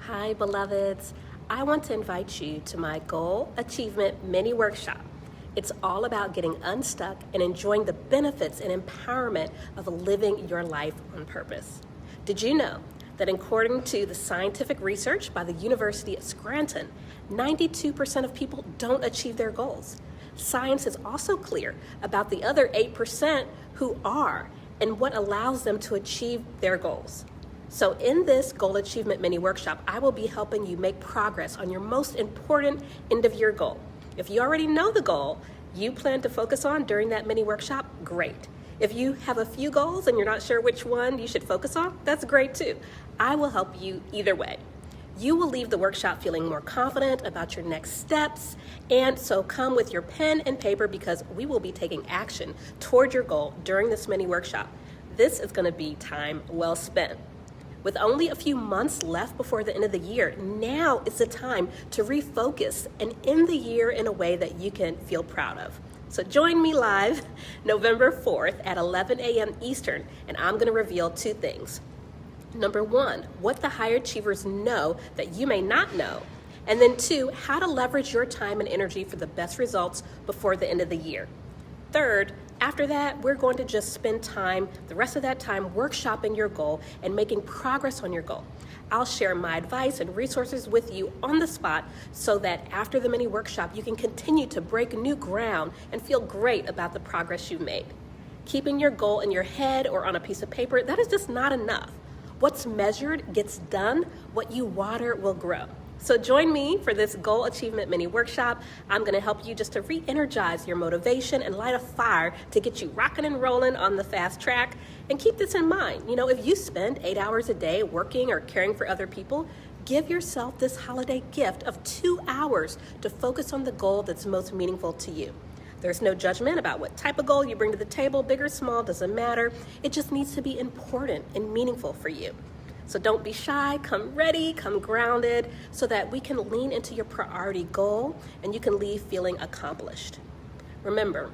Hi, beloveds. I want to invite you to my Goal Achievement Mini Workshop. It's all about getting unstuck and enjoying the benefits and empowerment of living your life on purpose. Did you know that according to the scientific research by the University of Scranton, 92% of people don't achieve their goals? Science is also clear about the other 8% who are and what allows them to achieve their goals. So in this Goal Achievement Mini Workshop, I will be helping you make progress on your most important end-of-year goal. If you already know the goal you plan to focus on during that mini workshop, great. If you have a few goals and you're not sure which one you should focus on, that's great too. I will help you either way. You will leave the workshop feeling more confident about your next steps, and so come with your pen and paper because we will be taking action toward your goal during this mini workshop. This is going to be time well spent. With only a few months left before the end of the year, now is the time to refocus and end the year in a way that you can feel proud of. So join me live November 4th at 11 a.m. Eastern, and I'm going to reveal two things. Number one, what the high achievers know that you may not know. And then two, how to leverage your time and energy for the best results before the end of the year. Third, after that, we're going to just spend the rest of that time workshopping your goal and making progress on your goal. I'll share my advice and resources with you on the spot so that after the mini workshop, you can continue to break new ground and feel great about the progress you've made. Keeping your goal in your head or on a piece of paper, that is just not enough. What's measured gets done, what you water will grow. So join me for this Goal Achievement Mini Workshop. I'm going to help you just to re-energize your motivation and light a fire to get you rocking and rolling on the fast track. And keep this in mind, if you spend 8 hours a day working or caring for other people, give yourself this holiday gift of 2 hours to focus on the goal that's most meaningful to you. There's no judgment about what type of goal you bring to the table, big or small, doesn't matter. It just needs to be important and meaningful for you. So don't be shy, come ready, come grounded, so that we can lean into your priority goal and you can leave feeling accomplished. Remember,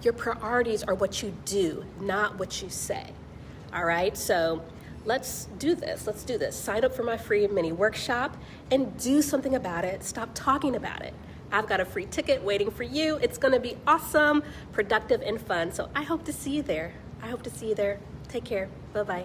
your priorities are what you do, not what you say. All right, so let's do this. Sign up for my free mini workshop and do something about it. Stop talking about it. I've got a free ticket waiting for you. It's gonna be awesome, productive, and fun. So I hope to see you there. Take care, bye-bye.